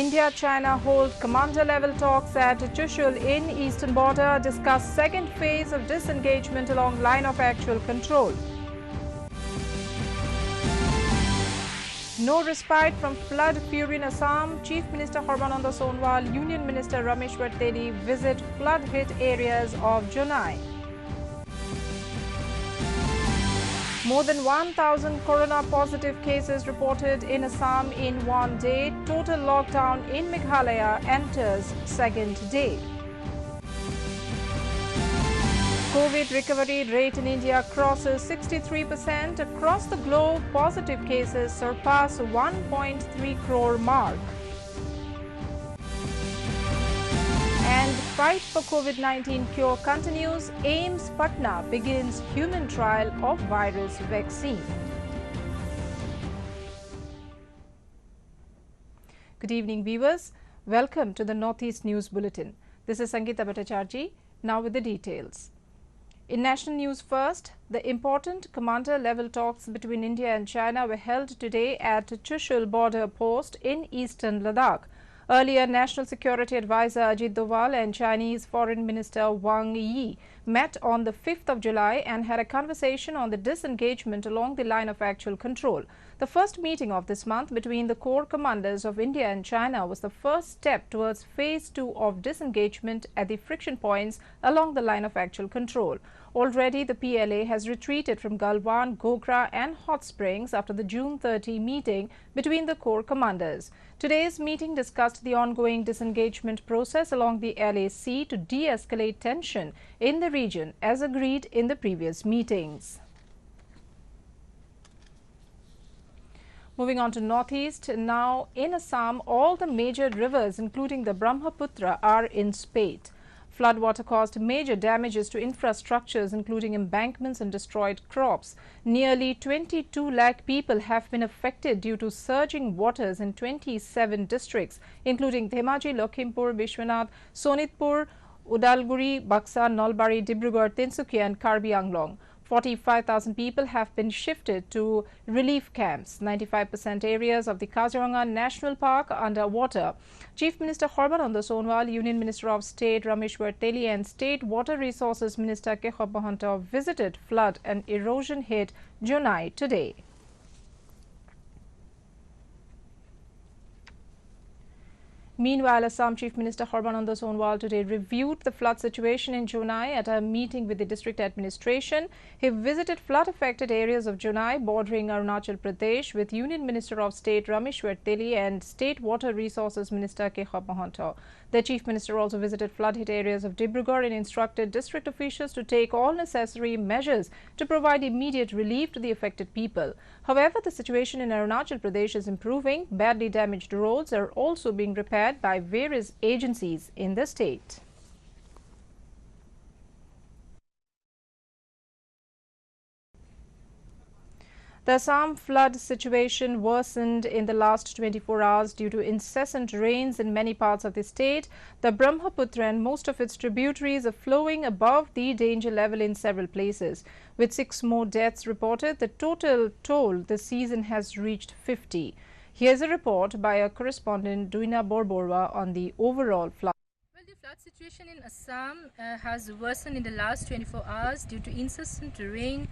India-China hold commander-level talks at Chushul in eastern border, discuss second phase of disengagement along line of actual control. No respite from flood fury in Assam. Chief Minister Sarbananda Sonowal, Union Minister Rameshwar Teli visit flood-hit areas of Jonai. More than 1,000 corona-positive cases reported in Assam in one day. Total lockdown in Meghalaya enters second day. COVID recovery rate in India crosses 63%. Across the globe, positive cases surpass 1.3 crore mark. And fight for COVID-19 cure continues. AIIMS Patna begins human trial of virus vaccine. Good evening, viewers. Welcome to the Northeast News Bulletin. This is Sangeeta Bhattacharjee. Now with the details. In national news first, the important commander-level talks between India and China were held today at Chushul border post in eastern Ladakh. Earlier, National Security Advisor Ajit Doval and Chinese Foreign Minister Wang Yi met on the 5th of July and had a conversation on the disengagement along the line of actual control. The first meeting of this month between the corps commanders of India and China was the first step towards phase 2 of disengagement at the friction points along the line of actual control. Already, the PLA has retreated from Galwan, Gogra and Hot Springs after the June 30 meeting between the corps commanders. Today's meeting discussed the ongoing disengagement process along the LAC to de-escalate tension in the region as agreed in the previous meetings. Moving on to Northeast, now in Assam, all the major rivers including the Brahmaputra are in spate. Floodwater caused major damages to infrastructures including embankments and destroyed crops. Nearly 22 lakh people have been affected due to surging waters in 27 districts including Dhemaji, Lakhimpur, Bishwanath, Sonitpur, Udalguri, Baksa, Nalbari, Dibrugarh, Tinsukia and Karbi Anglong. 45,000 people have been shifted to relief camps. 95% areas of the Kaziranga National Park are underwater. Chief Minister Sarbananda Sonowal, Union Minister of State Rameshwar Teli and State Water Resources Minister Keshab Mahanta visited flood and erosion-hit Jonai today. Meanwhile, Assam Chief Minister Sarbananda Sonowal today reviewed the flood situation in Jonai at a meeting with the district administration. He visited flood-affected areas of Jonai bordering Arunachal Pradesh with Union Minister of State Rameshwar Teli and State Water Resources Minister Keshab Mahanta. The Chief Minister also visited flood-hit areas of Dibrugarh and instructed district officials to take all necessary measures to provide immediate relief to the affected people. However, the situation in Arunachal Pradesh is improving. Badly damaged roads are also being repaired by various agencies in the state. The Assam flood situation worsened in the last 24 hours due to incessant rains in many parts of the state. The Brahmaputra and most of its tributaries are flowing above the danger level in several places. With 6 more deaths reported, the total toll this season has reached 50. Here's a report by our correspondent Duina Borborwa on the overall flood. The flood situation in Assam has worsened in the last 24 hours due to incessant rain.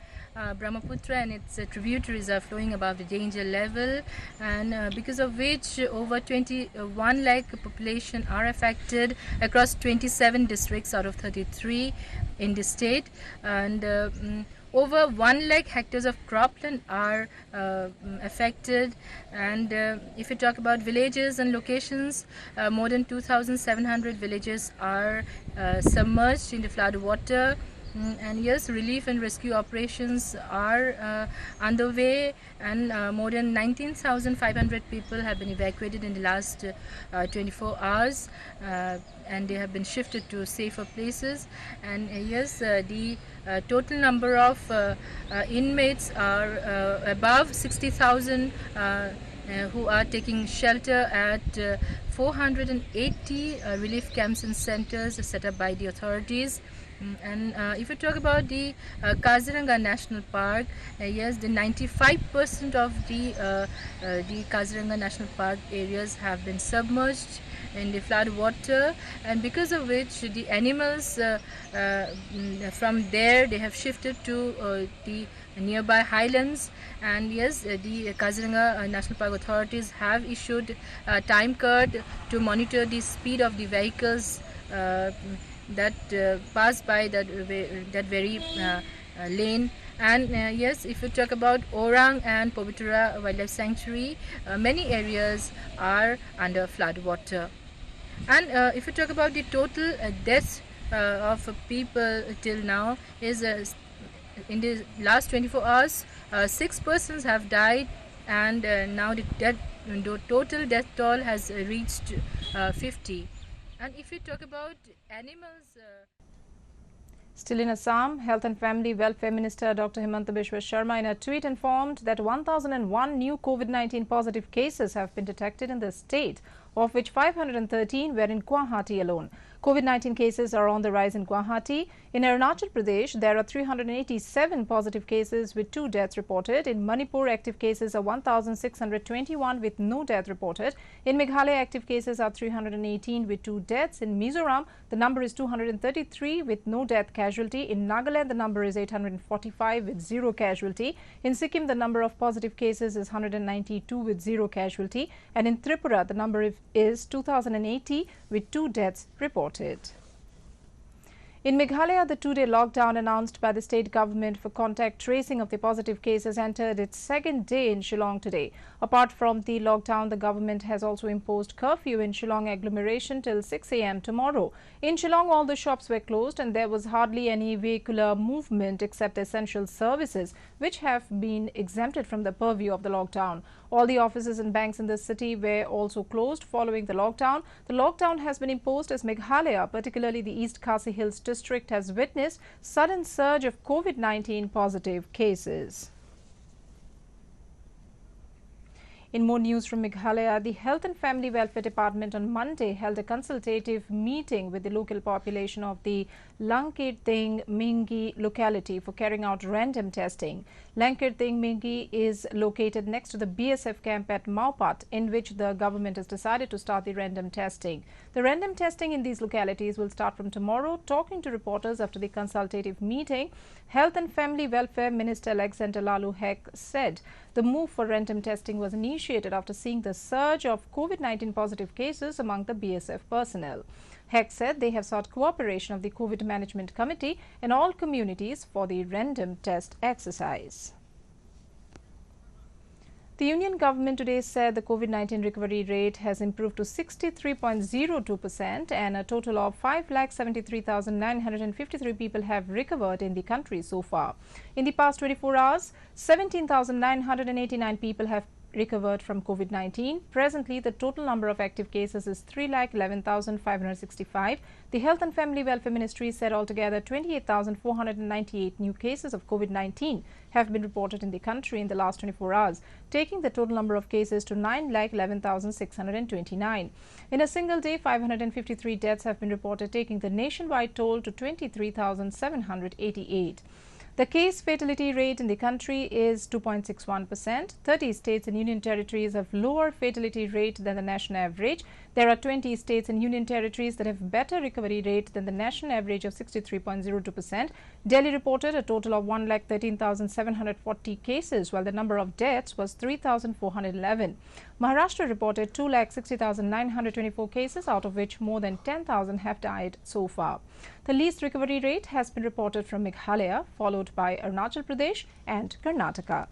Brahmaputra and its tributaries are flowing above the danger level, and because of which over 21 lakh population are affected across 27 districts out of 33 in the state, and over 1 lakh hectares of cropland are affected. And if you talk about villages and locations, more than 2,700 villages are submerged in the flood water. And yes, relief and rescue operations are underway, and more than 19,500 people have been evacuated in the last 24 hours, and they have been shifted to safer places. And yes, the total number of inmates are above 60,000 who are taking shelter at 480 relief camps and centers set up by the authorities. And if you talk about the Kaziranga National Park, yes, the 95% of the Kaziranga National Park areas have been submerged in the flood water, and because of which the animals from there they have shifted to the nearby highlands. And yes, the Kaziranga National Park authorities have issued a time card to monitor the speed of the vehicles that pass by that very lane. And yes, if you talk about Orang and Povitra Wildlife Sanctuary, many areas are under flood water. And if you talk about the total deaths of people till now is in the last 24 hours, 6 persons have died, and now the total death toll has reached 50. And if you talk about animals, Still in Assam, Health and Family Welfare Minister Dr. Himanta Biswa Sharma in a tweet informed that 1,001 new COVID-19 positive cases have been detected in the state, of which 513 were in Guwahati alone. COVID-19 cases are on the rise in Guwahati. In Arunachal Pradesh, there are 387 positive cases with 2 deaths reported. In Manipur, active cases are 1,621 with no death reported. In Meghalaya, active cases are 318 with 2 deaths. In Mizoram, the number is 233 with no death casualty. In Nagaland, the number is 845 with 0 casualty. In Sikkim, the number of positive cases is 192 with 0 casualty. And in Tripura, the number is 2,080 with 2 deaths reported. In Meghalaya, the 2-day lockdown announced by the state government for contact tracing of the positive cases entered its second day in Shillong today. Apart from the lockdown, the government has also imposed curfew in Shillong agglomeration till 6 a.m. tomorrow. In Shillong, all the shops were closed and there was hardly any vehicular movement except essential services, which have been exempted from the purview of the lockdown. All the offices and banks in the city were also closed following the lockdown. The lockdown has been imposed as Meghalaya, particularly the East Khasi Hills district, has witnessed sudden surge of COVID-19 positive cases. In more news from Meghalaya, the Health and Family Welfare Department on Monday held a consultative meeting with the local population of the Langkirting Mingi locality for carrying out random testing. Langkirting Mingi is located next to the BSF camp at Maupat, in which the government has decided to start the random testing. The random testing in these localities will start from tomorrow. Talking to reporters after the consultative meeting, Health and Family Welfare Minister Alexander Lalu Hek said the move for random testing was initiated after seeing the surge of COVID-19 positive cases among the BSF personnel. Hek said they have sought cooperation of the COVID Management Committee and all communities for the random test exercise. The Union government today said the COVID-19 recovery rate has improved to 63.02% and a total of 5,73,953 people have recovered in the country so far. In the past 24 hours, 17,989 people have recovered from COVID-19. Presently, the total number of active cases is 3,11,565. The Health and Family Welfare Ministry said altogether 28,498 new cases of COVID-19 have been reported in the country in the last 24 hours, taking the total number of cases to 9,11,629. In a single day, 553 deaths have been reported, taking the nationwide toll to 23,788. The case fatality rate in the country is 2.61%. 30 states and union territories have lower fatality rate than the national average. There are 20 states and union territories that have better recovery rate than the national average of 63.02%. Delhi reported a total of 1,13,740 cases, while the number of deaths was 3,411. Maharashtra reported 2,60,924 cases, out of which more than 10,000 have died so far. The least recovery rate has been reported from Meghalaya, followed by Arunachal Pradesh and Karnataka.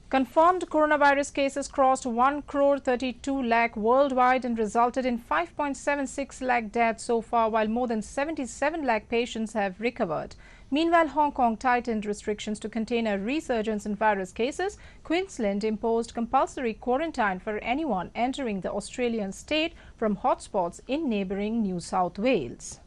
Confirmed coronavirus cases crossed 1,32 lakh worldwide and resulted in 5.76 lakh deaths so far, while more than 77 lakh patients have recovered. Meanwhile, Hong Kong tightened restrictions to contain a resurgence in virus cases. Queensland imposed compulsory quarantine for anyone entering the Australian state from hotspots in neighbouring New South Wales.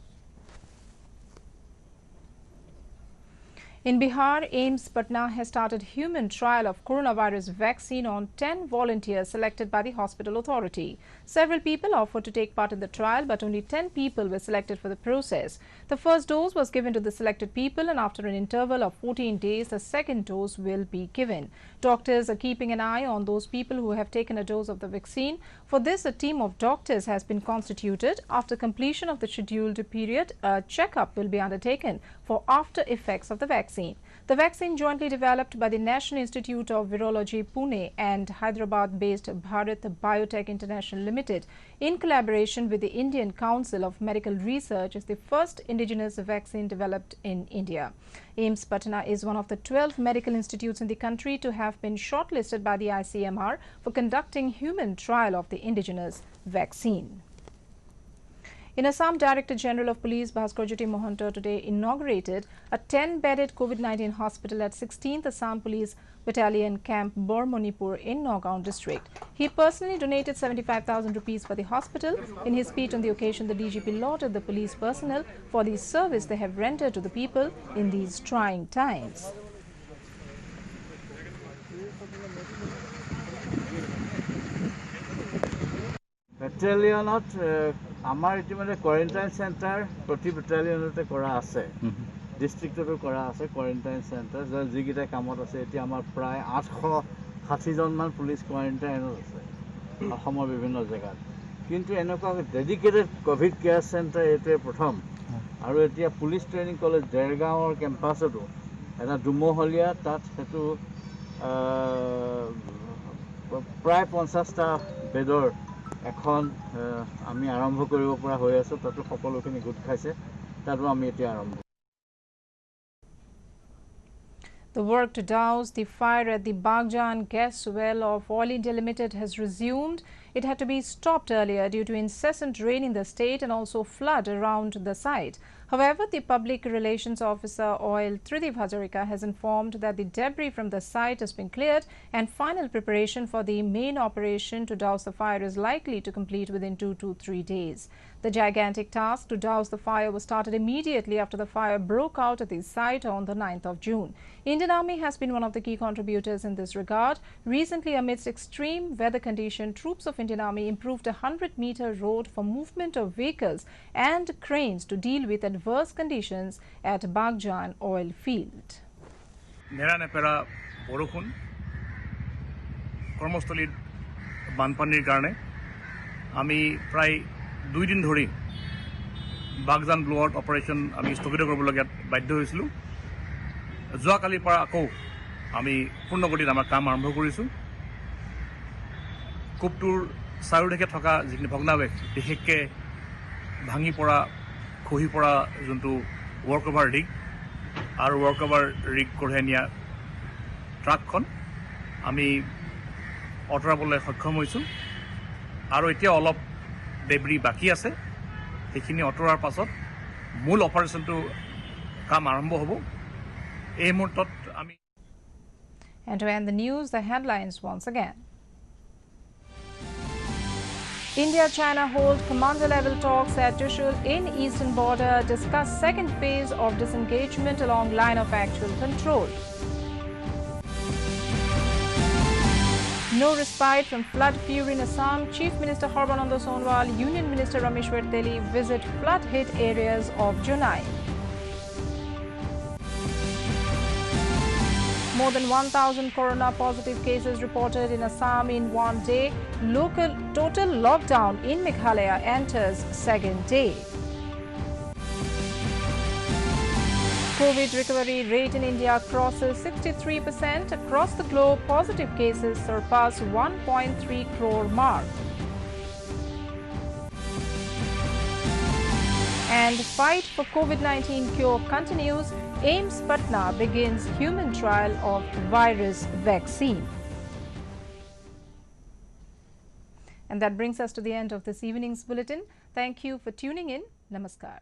In Bihar, AIIMS Patna has started human trial of coronavirus vaccine on 10 volunteers selected by the hospital authority. Several people offered to take part in the trial, but only 10 people were selected for the process. The first dose was given to the selected people, and after an interval of 14 days, the second dose will be given. Doctors are keeping an eye on those people who have taken a dose of the vaccine. For this, a team of doctors has been constituted. After completion of the scheduled period, a checkup will be undertaken for after effects of the vaccine. The vaccine, jointly developed by the National Institute of Virology, Pune, and Hyderabad-based Bharat Biotech International Limited, in collaboration with the Indian Council of Medical Research, is the first indigenous vaccine developed in India. AIIMS Patna is one of the 12 medical institutes in the country to have been shortlisted by the ICMR for conducting human trial of the indigenous vaccine. In Assam, Director General of Police Bhaskar Mohanto today inaugurated a 10-bedded COVID-19 hospital at 16th Assam Police Battalion Camp Bormonipur in Nagaon district. He personally donated 75,000 rupees for the hospital. In his speech on the occasion, the DGP lauded the police personnel for the service they have rendered to the people in these trying times. Battalionot আমাৰ ইতিমধ্যে quarantine centre প্ৰতি বেটালিয়নতে কৰা আছে ডিষ্ট্ৰিক্টতো কৰা আছে quarantine centre যিকেইটা কামত আছে এতিয়া আমাৰ প্ৰায় 860 জনমান পুলিচ কোৱাৰেণ্টাইনত আছে অসমৰ বিভিন্ন জেগাত কিন্তু এনেকুৱা ডেডিকেটেড কোভিড কেয়াৰ চেণ্টাৰ এইটোৱে প্ৰথম আৰু এতিয়া পুলিচ ট্ৰেইনিং কলেজ দেৰগাঁৱৰ কেম্পাছতো এটা দুমহলীয়া তাত সেইটো প্ৰায় 50টা বেডৰ এখন আমি আৰম্ভ কৰিব পৰা হৈ আছে তাতো সকলোখিনি গোট খাইছে তাতো আমি এতিয়া আৰম্ভ The work to douse the fire at the Baghjan gas well of Oil India Limited has resumed. It had to be stopped earlier due to incessant rain in the state and also flood around the site. However, the Public Relations Officer Oil Tridib Hazarika has informed that the debris from the site has been cleared and final preparation for the main operation to douse the fire is likely to complete within 2 to 3 days. The gigantic task to douse the fire was started immediately after the fire broke out at the site on the 9th of June. Indian Army has been one of the key contributors in this regard. Recently, amidst extreme weather conditions, troops of Indian Army improved a 100-meter road for movement of vehicles and cranes to deal with adverse conditions at Baghjan oil field. নেৰানেপেৰা বৰষুণ কৰ্মস্থলীত বানপানীৰ কাৰণে আমি প্ৰায় 2 দিন ধৰি Baghjan ব্লুআউট operation আমি স্থগিত কৰিবলগীয়া বাধ্য হৈছিলোঁ যোৱাকালিৰ পৰা আকৌ আমি পূৰ্ণগতিত আমাৰ কাম আৰম্ভ কৰিছোঁ কোপটোৰ চাৰিওদিশে থকা যিখিনি ভগ্নাৱশেষ বিশেষকৈ ভাঙি পৰা খহি পৰা যোনটো ৱৰ্ক অভাৰ ৰিগ আৰু ৱৰ্ক অভাৰ ৰিগ কঢ়িয়াই নিয়া ট্ৰাকখন আমি অঁতৰাবলৈ সক্ষম হৈছোঁ আৰু এতিয়া অলপ ডেব্ৰি বাকী আছে সেইখিনি অঁতৰাৰ পাছত মূল অপাৰেশ্যনটো কাম আৰম্ভ হ'ব এই মুহূৰ্তত আমি And to end the news, the headlines once again. India-China hold commander-level talks at Trishul in eastern border, discuss second phase of disengagement along line of actual control. No respite from flood fury in Assam. Chief Minister Sarbananda Sonowal, Union Minister Rameshwar Teli visit flood-hit areas of Junai. More than 1,000 corona-positive cases reported in Assam in one day. Local total lockdown in Meghalaya enters second day. COVID recovery rate in India crosses 63%. Across the globe, positive cases surpass 1.3 crore mark. And fight for COVID-19 cure continues. AIIMS Patna begins human trial of virus vaccine. And that brings us to the end of this evening's bulletin. Thank you for tuning in. Namaskar.